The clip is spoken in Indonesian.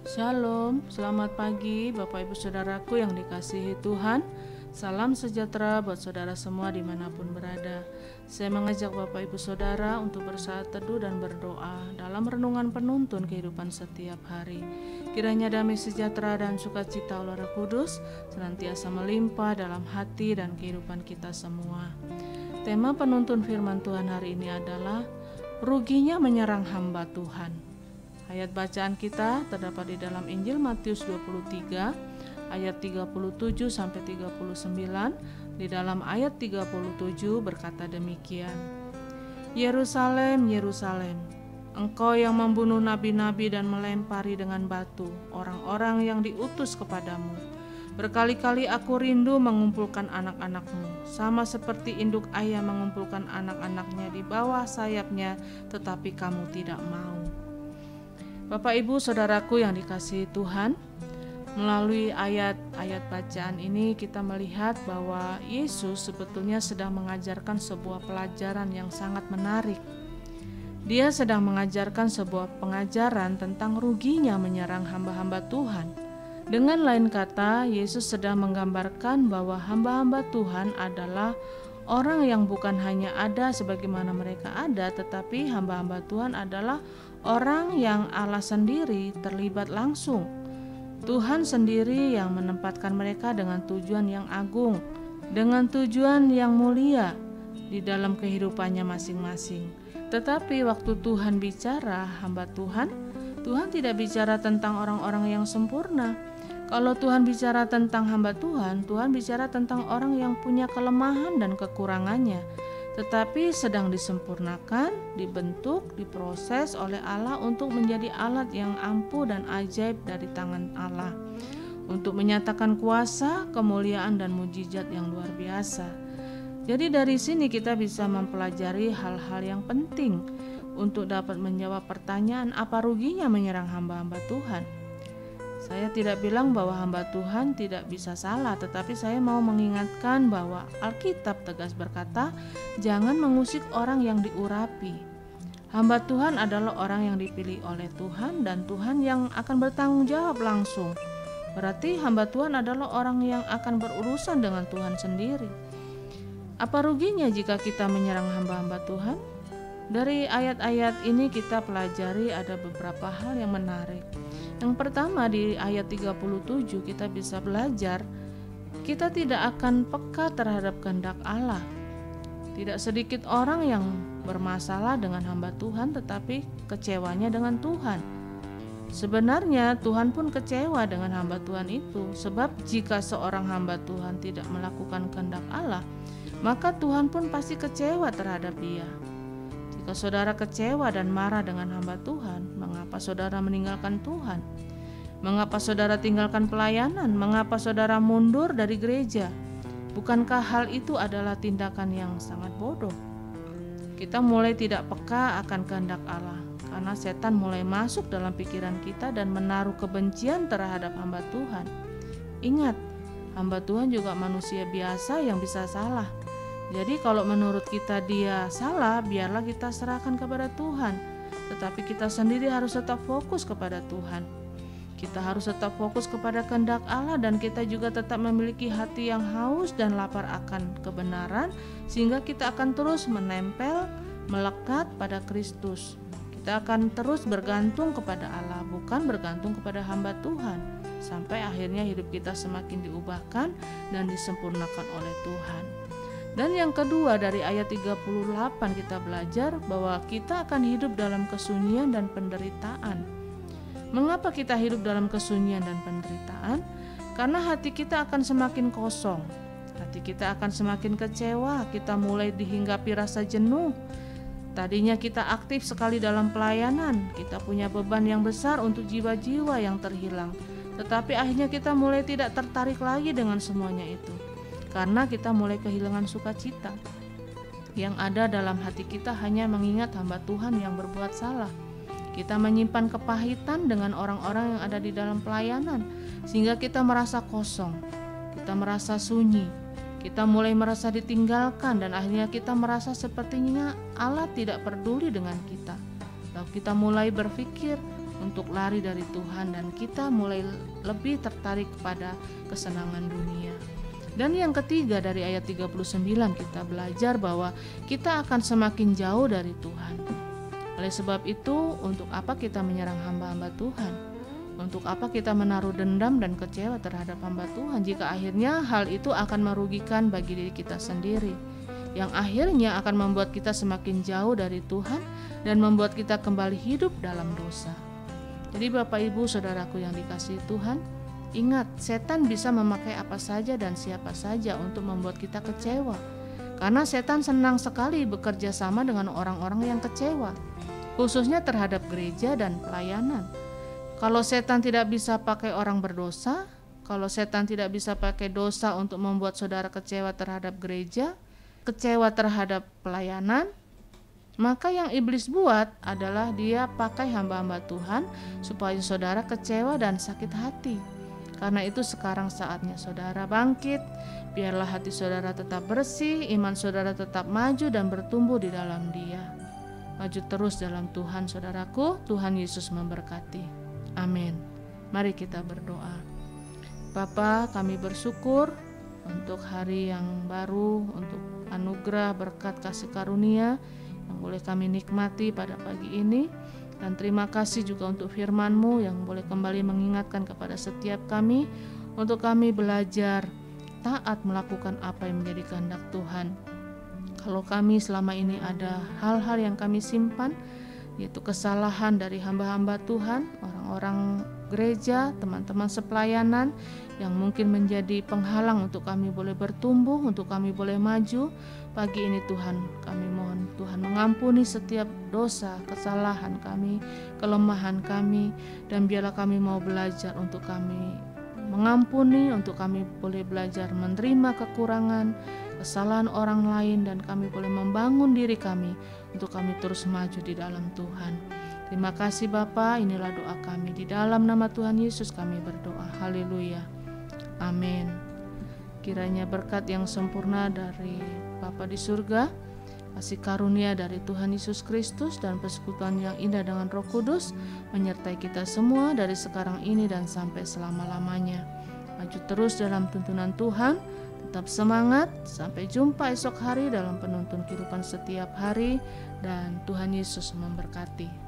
Shalom, selamat pagi Bapak Ibu Saudaraku yang dikasihi Tuhan. Salam sejahtera buat saudara semua dimanapun berada. Saya mengajak Bapak Ibu Saudara untuk bersaat teduh dan berdoa dalam renungan penuntun kehidupan setiap hari. Kiranya damai sejahtera dan sukacita oleh Roh Kudus senantiasa melimpah dalam hati dan kehidupan kita semua. Tema penuntun firman Tuhan hari ini adalah ruginya menyerang hamba Tuhan. Ayat bacaan kita terdapat di dalam Injil Matius 23 ayat 37 sampai 39. Di dalam ayat 37 berkata demikian. Yerusalem, Yerusalem, engkau yang membunuh nabi-nabi dan melempari dengan batu orang-orang yang diutus kepadamu. Berkali-kali aku rindu mengumpulkan anak-anakmu, sama seperti induk ayam mengumpulkan anak-anaknya di bawah sayapnya, tetapi kamu tidak mau. Bapak Ibu Saudaraku yang dikasihi Tuhan, melalui ayat-ayat bacaan ini kita melihat bahwa Yesus sebetulnya sedang mengajarkan sebuah pelajaran yang sangat menarik. Dia sedang mengajarkan sebuah pengajaran tentang ruginya menyerang hamba-hamba Tuhan. Dengan lain kata, Yesus sedang menggambarkan bahwa hamba-hamba Tuhan adalah orang yang bukan hanya ada sebagaimana mereka ada, tetapi hamba-hamba Tuhan adalah orang yang Allah sendiri terlibat langsung. Tuhan sendiri yang menempatkan mereka dengan tujuan yang agung, dengan tujuan yang mulia di dalam kehidupannya masing-masing. Tetapi waktu Tuhan bicara hamba Tuhan, Tuhan tidak bicara tentang orang-orang yang sempurna. Kalau Tuhan bicara tentang hamba Tuhan, Tuhan bicara tentang orang yang punya kelemahan dan kekurangannya, tetapi sedang disempurnakan, dibentuk, diproses oleh Allah untuk menjadi alat yang ampuh dan ajaib dari tangan Allah, untuk menyatakan kuasa, kemuliaan, dan mujizat yang luar biasa. Jadi dari sini kita bisa mempelajari hal-hal yang penting untuk dapat menjawab pertanyaan apa ruginya menyerang hamba-hamba Tuhan. Saya tidak bilang bahwa hamba Tuhan tidak bisa salah, tetapi saya mau mengingatkan bahwa Alkitab tegas berkata, jangan mengusik orang yang diurapi. Hamba Tuhan adalah orang yang dipilih oleh Tuhan dan Tuhan yang akan bertanggung jawab langsung. Berarti hamba Tuhan adalah orang yang akan berurusan dengan Tuhan sendiri. Apa ruginya jika kita menyerang hamba-hamba Tuhan? Dari ayat-ayat ini kita pelajari ada beberapa hal yang menarik. Yang pertama, di ayat 37 kita bisa belajar kita tidak akan peka terhadap kehendak Allah. Tidak sedikit orang yang bermasalah dengan hamba Tuhan tetapi kecewanya dengan Tuhan. Sebenarnya Tuhan pun kecewa dengan hamba Tuhan itu, sebab jika seorang hamba Tuhan tidak melakukan kehendak Allah, maka Tuhan pun pasti kecewa terhadap dia. Jika saudara kecewa dan marah dengan hamba Tuhan, mengapa saudara meninggalkan Tuhan? Mengapa saudara tinggalkan pelayanan? Mengapa saudara mundur dari gereja? Bukankah hal itu adalah tindakan yang sangat bodoh? Kita mulai tidak peka akan kehendak Allah, karena setan mulai masuk dalam pikiran kita dan menaruh kebencian terhadap hamba Tuhan. Ingat, hamba Tuhan juga manusia biasa yang bisa salah. Jadi kalau menurut kita dia salah, biarlah kita serahkan kepada Tuhan. Tetapi kita sendiri harus tetap fokus kepada Tuhan. Kita harus tetap fokus kepada kehendak Allah dan kita juga tetap memiliki hati yang haus dan lapar akan kebenaran, sehingga kita akan terus menempel, melekat pada Kristus. Kita akan terus bergantung kepada Allah, bukan bergantung kepada hamba Tuhan, sampai akhirnya hidup kita semakin diubahkan dan disempurnakan oleh Tuhan. Dan yang kedua, dari ayat 38 kita belajar bahwa kita akan hidup dalam kesunyian dan penderitaan. Mengapa kita hidup dalam kesunyian dan penderitaan? Karena hati kita akan semakin kosong. Hati kita akan semakin kecewa, kita mulai dihinggapi rasa jenuh. Tadinya kita aktif sekali dalam pelayanan, kita punya beban yang besar untuk jiwa-jiwa yang terhilang. Tetapi akhirnya kita mulai tidak tertarik lagi dengan semuanya itu. Karena kita mulai kehilangan sukacita. Yang ada dalam hati kita hanya mengingat hamba Tuhan yang berbuat salah. Kita menyimpan kepahitan dengan orang-orang yang ada di dalam pelayanan, sehingga kita merasa kosong, kita merasa sunyi, kita mulai merasa ditinggalkan, dan akhirnya kita merasa sepertinya Allah tidak peduli dengan kita. Lalu kita mulai berpikir, untuk lari dari Tuhan dan kita mulai lebih tertarik kepada kesenangan dunia. Dan yang ketiga dari ayat 39 kita belajar bahwa kita akan semakin jauh dari Tuhan. Oleh sebab itu, untuk apa kita menyerang hamba-hamba Tuhan? Untuk apa kita menaruh dendam dan kecewa terhadap hamba Tuhan jika akhirnya hal itu akan merugikan bagi diri kita sendiri, yang akhirnya akan membuat kita semakin jauh dari Tuhan dan membuat kita kembali hidup dalam dosa. Jadi Bapak Ibu Saudaraku yang dikasihi Tuhan, ingat, setan bisa memakai apa saja dan siapa saja untuk membuat kita kecewa. Karena setan senang sekali bekerja sama dengan orang-orang yang kecewa, khususnya terhadap gereja dan pelayanan. Kalau setan tidak bisa pakai orang berdosa, kalau setan tidak bisa pakai dosa untuk membuat saudara kecewa terhadap gereja, kecewa terhadap pelayanan, maka yang iblis buat adalah dia pakai hamba-hamba Tuhan supaya saudara kecewa dan sakit hati. Karena itu sekarang saatnya saudara bangkit, biarlah hati saudara tetap bersih, iman saudara tetap maju dan bertumbuh di dalam Dia. Maju terus dalam Tuhan saudaraku, Tuhan Yesus memberkati. Amin. Mari kita berdoa. Bapa, kami bersyukur untuk hari yang baru, untuk anugerah berkat kasih karunia yang boleh kami nikmati pada pagi ini. Dan terima kasih juga untuk firman-Mu yang boleh kembali mengingatkan kepada setiap kami untuk kami belajar taat melakukan apa yang menjadi kehendak Tuhan. Kalau kami selama ini ada hal-hal yang kami simpan, yaitu kesalahan dari hamba-hamba Tuhan, orang-orang gereja, teman-teman sepelayanan yang mungkin menjadi penghalang untuk kami boleh bertumbuh, untuk kami boleh maju. Pagi ini Tuhan, kami mohon Tuhan mengampuni setiap dosa, kesalahan kami, kelemahan kami, dan biarlah kami mau belajar untuk kami mengampuni, untuk kami boleh belajar menerima kekurangan, kesalahan orang lain, dan kami boleh membangun diri kami untuk kami terus maju di dalam Tuhan. Terima kasih Bapa, inilah doa kami. Di dalam nama Tuhan Yesus kami berdoa. Haleluya. Amin. Kiranya berkat yang sempurna dari Bapa di surga, kasih karunia dari Tuhan Yesus Kristus, dan persekutuan yang indah dengan Roh Kudus menyertai kita semua dari sekarang ini dan sampai selama-lamanya. Maju terus dalam tuntunan Tuhan, tetap semangat, sampai jumpa esok hari dalam penuntun kehidupan setiap hari, dan Tuhan Yesus memberkati.